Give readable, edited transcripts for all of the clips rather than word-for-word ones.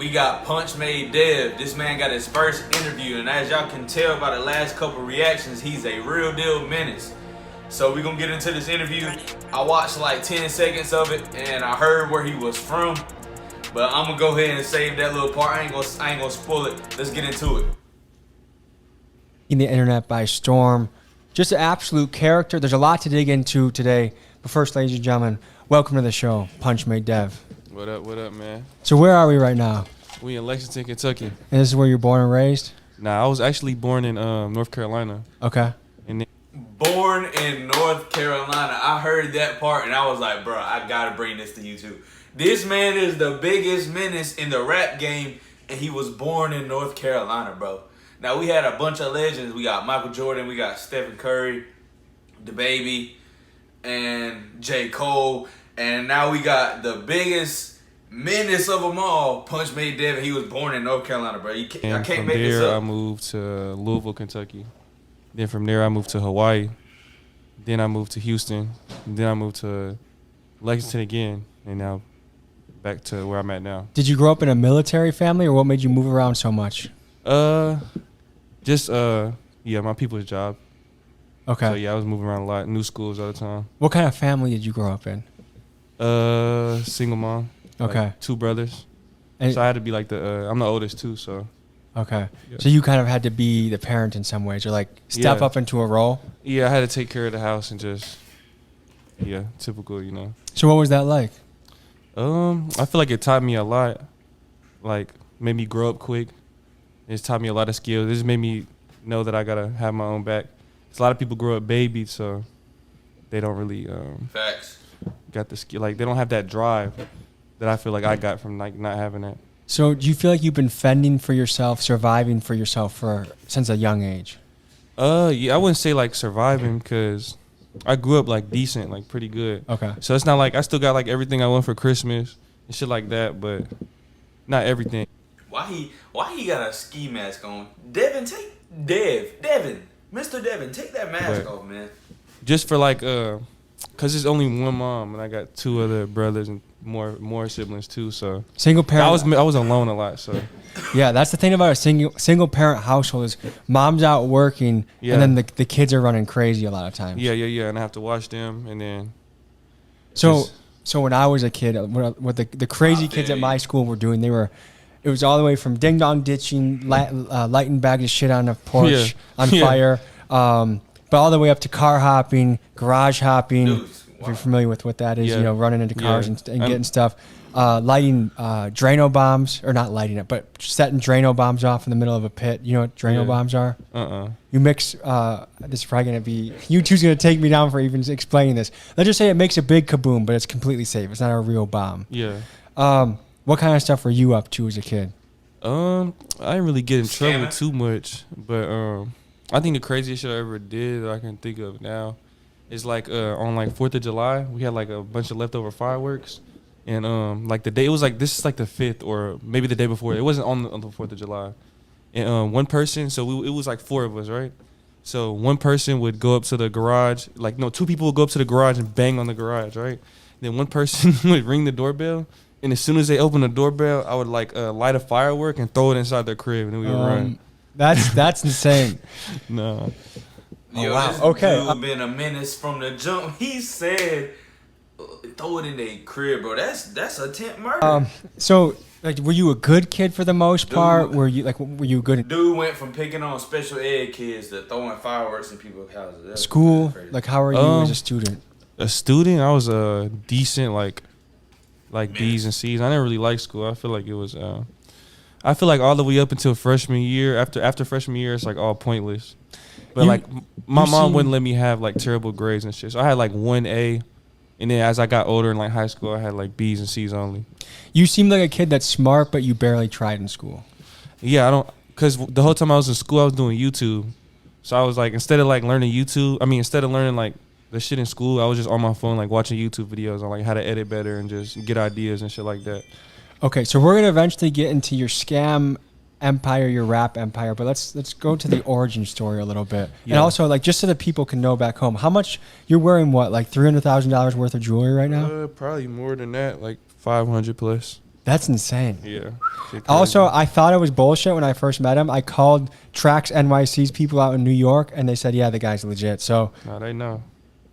We got PUNCHMADE Dev. This man got his first interview, and as y'all can tell by the last couple reactions, he's a real deal menace. So we're gonna get into this interview. I watched like 10 seconds of it, and I heard where he was from. But I'm gonna go ahead and save that little part. I ain't gonna spoil it. Let's get into it. In the internet by storm, just an absolute character. There's a lot to dig into today. But first, ladies and gentlemen, welcome to the show, PUNCHMADE Dev. What up, man? So where are we right now? We in Lexington, Kentucky. And this is where you're born and raised? Nah, I was actually born in North Carolina. Okay. And then Born in North Carolina. I heard that part and I was like, bro, I gotta bring this to YouTube. This man is the biggest menace in the rap game, and he was born in North Carolina, bro. Now, we had a bunch of legends. We got Michael Jordan, we got Stephen Curry, DaBaby, and J. Cole. And now we got the biggest menace of them all, PUNCHMADE Dev. He was born in North Carolina, bro. I can't make this up. I moved to Louisville, Kentucky. Then from there, I moved to Hawaii. Then I moved to Houston. Then I moved to Lexington again. And now back to where I'm at now. Did you grow up in a military family, or what made you move around so much? Yeah, my people's job. Okay. So yeah, I was moving around a lot, new schools all the time. What kind of family did you grow up in? Single mom. Okay. Like 2 brothers. And So I had to be like I'm the oldest too, so. okay. Yeah. So you kind of had to be the parent in some ways, or like step Yeah. up into a role? Yeah, I had to take care of the house and just, yeah, typical, you know. So what was that like? I feel like it taught me a lot, like made me grow up quick. It's taught me a lot of skills. It just made me know that I gotta have my own back. 'Cause a lot of people grow up babies, so they don't really Facts. got the skill. Like they don't have that drive that I feel like I got from like not having that. So do you feel like you've been fending for yourself, surviving for yourself since a young age? Yeah, I wouldn't say like surviving, because I grew up like decent, like pretty good. Okay. So it's not like I still got like everything I want for Christmas and shit like that, but not everything. Why he got a ski mask on? Devin, Mr. Devin, take that mask But- off, man. Just for like cause it's only one mom and I got 2 other brothers and more siblings too, so Single parent. I was alone a lot, so Yeah, that's the thing about a single parent household is mom's out working, Yeah. and then the kids are running crazy a lot of times. yeah, and I have to watch them, and then So just- so when I was a kid, what the crazy kids at my school were doing, it was all the way from ding dong ditching, lighting bags of shit on the porch on Yeah. fire, but all the way up to car hopping, garage hopping. Dude, If you're familiar with what that is, Yeah. you know, running into cars Yeah. and getting stuff, lighting Drano bombs, or not lighting it, but setting Drano bombs off in the middle of a pit. You know what Drano Yeah. bombs are? Uh-uh. You mix, this is probably going to be, YouTube's going to take me down for even explaining this. Let's just say it makes a big kaboom, but it's completely safe. It's not a real bomb. Yeah. What kind of stuff were you up to as a kid? I didn't really get in trouble Scamming? too much, but I think the craziest shit I ever did that I can think of now is like on like 4th of July, we had like a bunch of leftover fireworks, and like the day, it was like, this is like the 5th or maybe the day before. It wasn't on the 4th of July, and one person, so it was like 4 of us, right? So one person would go up to the garage, like no, 2 people would go up to the garage and bang on the garage, right? Then one person would ring the doorbell. And as soon as they open the doorbell, I would like light a firework and throw it inside their crib, and then we would run. That's insane. No. Yo, wow. this Okay. dude been a menace from the jump. He said, throw it in their crib, bro. That's attempt murder. So, like, were you a good kid for the most part? Dude. Were you good at Dude went from picking on special ed kids to throwing fireworks in people's houses. That's school? crazy. Like, how are you as a student? A student, I was a decent like B's and C's. I didn't really like school. I feel like it was. I feel like all the way up until freshman year. After freshman year, it's like all pointless. But You- like my you mom seem- wouldn't let me have like terrible grades and shit. So I had like 1A, and then as I got older in like high school, I had like B's and C's only. You seem like a kid that's smart, but you barely tried in school. Yeah, I don't, cause the whole time I was in school, I was doing YouTube. So I was like, instead of learning like the shit in school, I was just on my phone like watching YouTube videos on like how to edit better and just get ideas and shit like that. Okay, so we're gonna eventually get into your scam empire, your rap empire, but let's go to the origin story a little bit, and Yeah. also like just so that people can know back home how much you're wearing. What, like $300,000 worth of jewelry right now? Probably more than that, like 500 plus. That's insane. Yeah. Shit crazy. Also, I thought it was bullshit when I first met him. I called Trax NYC's people out in New York, and they said, yeah, the guy's legit. So, Nah, they know.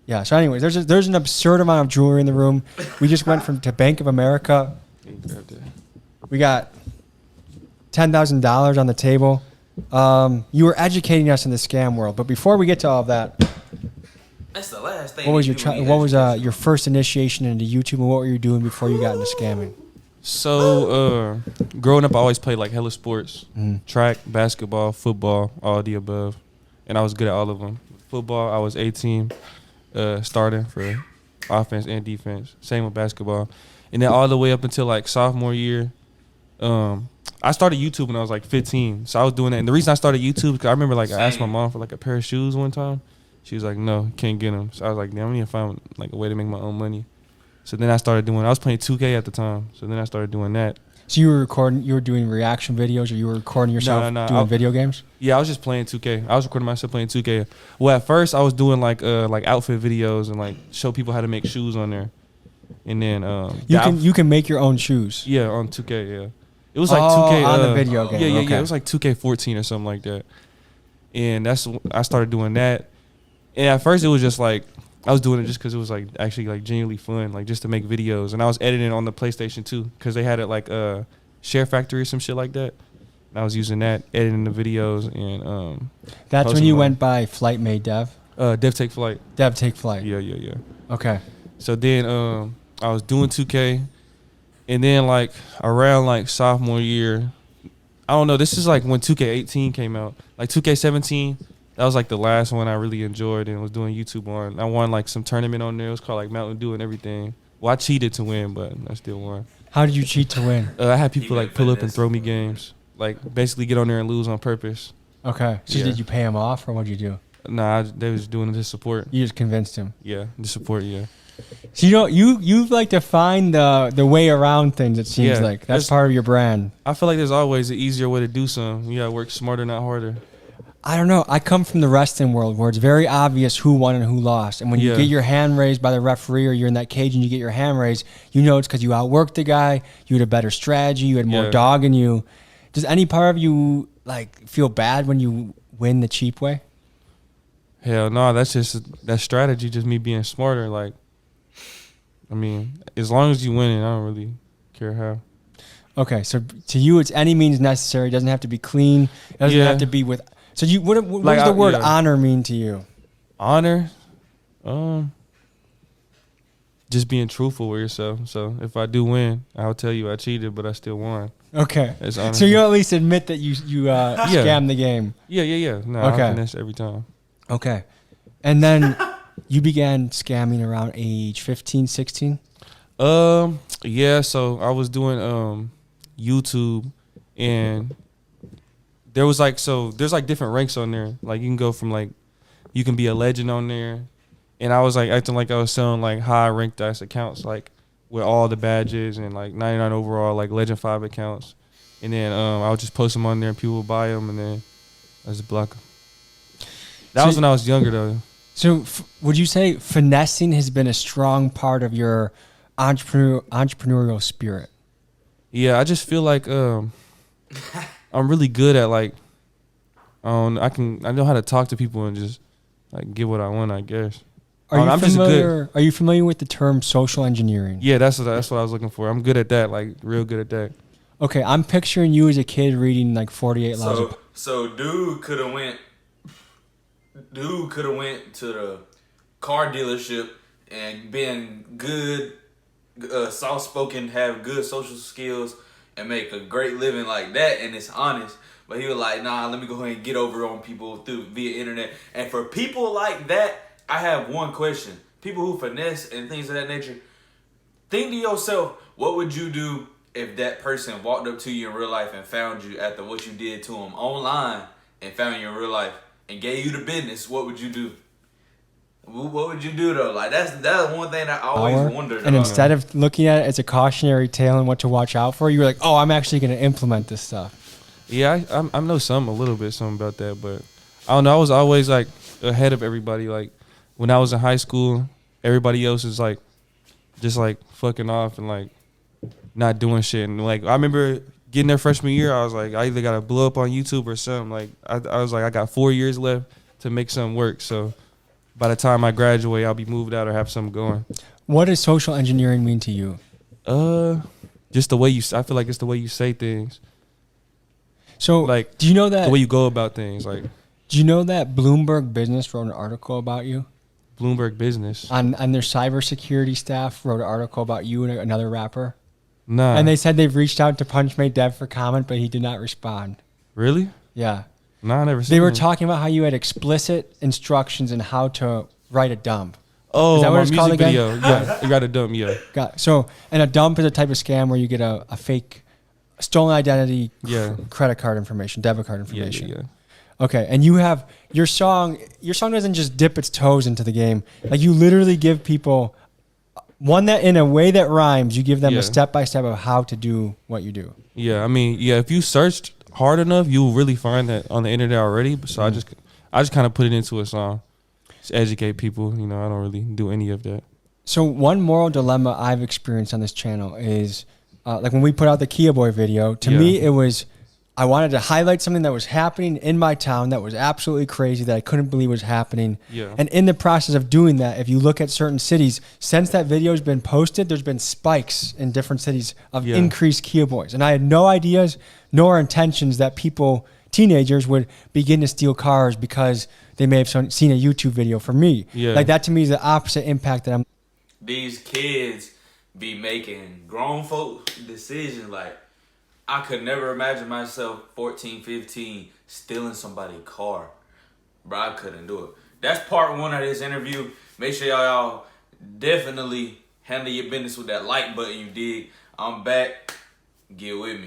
yeah. So, anyways, there's an absurd amount of jewelry in the room. We just went to Bank of America. We got $10,000 on the table. You were educating us in the scam world, but before we get to all of that, That's the last thing. what was your first initiation into YouTube, and what were you doing before you got into scamming? So, growing up, I always played like hella sports. Track, basketball, football, all the above. And I was good at all of them. Football, I was 18, starting for offense and defense. Same with basketball. And then all the way up until like sophomore year, I started YouTube when I was like 15. So I was doing that. And the reason I started YouTube is because I remember like I asked my mom for like a pair of shoes one time. She was like, no, can't get them. So I was like, damn, I need to find like a way to make my own money. So then I started I was playing 2K at the time. So then I started doing that. So you were doing reaction videos, or you were recording yourself doing video games? Yeah, I was just playing 2K. I was recording myself playing 2K. Well, at first I was doing like outfit videos and like show people how to make shoes on there. And then you can make your own shoes. Yeah, on 2K, yeah. It was like 2K on the video game. Yeah, okay. It was like 2K14 or something like that. And I started doing that. And at first it was just like I was doing it just because it was like actually like genuinely fun, like just to make videos. And I was editing on the PlayStation 2 because they had it like Share Factory or some shit like that. And I was using that, editing the videos and That's when you went by Flight Made Dev? Dev Take Flight. Dev Take Flight. Yeah. Okay. So then I was doing 2K, and then like around like sophomore year, I don't know, this is like when 2K18 came out. Like 2K17, that was like the last one I really enjoyed and was doing YouTube on. I won like some tournament on there. It was called like Mountain Dew and everything. Well, I cheated to win, but I still won. How did you cheat to win? I had people like pull up and throw me games. Like basically get on there and lose on purpose. Okay. So Yeah. did you pay him off, or what'd you do? Nah, they was doing it to support. You just convinced him. Yeah, the support, yeah. So you like to find the way around things, it seems Yeah, like. That's part of your brand. I feel like there's always an easier way to do something. You gotta work smarter, not harder. I don't know. I come from the wrestling world where it's very obvious who won and who lost. And when you Yeah. get your hand raised by the referee, or you're in that cage and you get your hand raised, you know it's because you outworked the guy, you had a better strategy, you had more Yeah. dog in you. Does any part of you like feel bad when you win the cheap way? Hell no, that's strategy, just me being smarter. Like, I mean, as long as you win it, I don't really care how. Okay, so to you, it's any means necessary. It doesn't have to be clean. It doesn't Yeah. have to be with. So what Like, does the word yeah. honor mean to you? Honor, just being truthful with yourself. So if I do win, I'll tell you I cheated, but I still won. Okay, That's honor. so you at least admit that you scammed the game. Yeah. No, Okay. I finish every time. Okay, and then you began scamming around age 15, 16? Yeah. So I was doing YouTube, and there was like there's like different ranks on there. Like you can go from like you can be a legend on there, and I was like acting like I was selling like high ranked ass accounts, like with all the badges and like 99 overall, like Legend 5 accounts. And then I would just post them on there and people would buy them, and then I just block them. That was when I was younger though. So would you say finessing has been a strong part of your entrepreneurial spirit? Yeah, I just feel like I'm really good at like I know how to talk to people and just like get what I want, I guess. I'm just good. Are you familiar with the term social engineering? Yeah, that's what I was looking for. I'm good at that, like real good at that. Okay, I'm picturing you as a kid reading like 48 Laws of... So dude could have went to the car dealership and been good, soft spoken, have good social skills, and make a great living like that, and it's honest. But he was like, nah, let me go ahead and get over on people via internet. And for people like that, I have one question. People who finesse and things of that nature, think to yourself, what would you do if that person walked up to you in real life and found you after what you did to them online and found you in real life and gave you the business? What would you do? What would you do though? Like that's one thing that I always wondered And about. instead of looking at it as a cautionary tale and what to watch out for, you were like, oh, I'm actually going to implement this stuff. Yeah, I know something about that, but I don't know. I was always like ahead of everybody. Like when I was in high school, everybody else is like just like fucking off and like not doing shit. And like I remember getting there freshman year, I was like, I either gotta blow up on YouTube or something. Like I was like, I got 4 years left to make something work. So by the time I graduate, I'll be moved out or have something going. What does social engineering mean to you? Just the way I feel like it's the way you say things. So, Like, do you know that? The way you go about things. Like Do you know that Bloomberg Business wrote an article about you? Bloomberg Business. On their cybersecurity staff wrote an article about you and another rapper. Nah. And they said they've reached out to PUNCHMADE Dev for comment, but he did not respond. Really? Yeah. Nah, I never seen They were him. talking about how you had explicit instructions on how to write a dump. Oh, Is that what my it's music called again? video. Yeah, you got a dumb, yeah. And a dump is a type of scam where you get a fake stolen identity, Yeah. credit card information, debit card Yeah, information. yeah. Okay, and you have your song doesn't just dip its toes into the game. Like you literally give people one that in a way that rhymes, you give them Yeah. a step by step of how to do what you do. Yeah, I mean, yeah, if you searched hard enough, you'll really find that on the internet already. So I just kind of put it into a song. Just educate people, you know, I don't really do any of that. So one moral dilemma I've experienced on this channel is like when we put out the Kia Boy video, to me it was I wanted to highlight something that was happening in my town that was absolutely crazy that I couldn't believe was happening. Yeah. And in the process of doing that, if you look at certain cities, since that video has been posted, there's been spikes in different cities of increased Kia Boys. And I had no ideas nor intentions that teenagers would begin to steal cars because they may have seen a YouTube video from me. Yeah. Like that to me is the opposite impact that I'm. These kids be making grown folk decisions. Like, I could never imagine myself 14, 15 stealing somebody's car. Bro, I couldn't do it. That's part one of this interview. Make sure y'all definitely handle your business with that like button, you dig. I'm back. Get with me.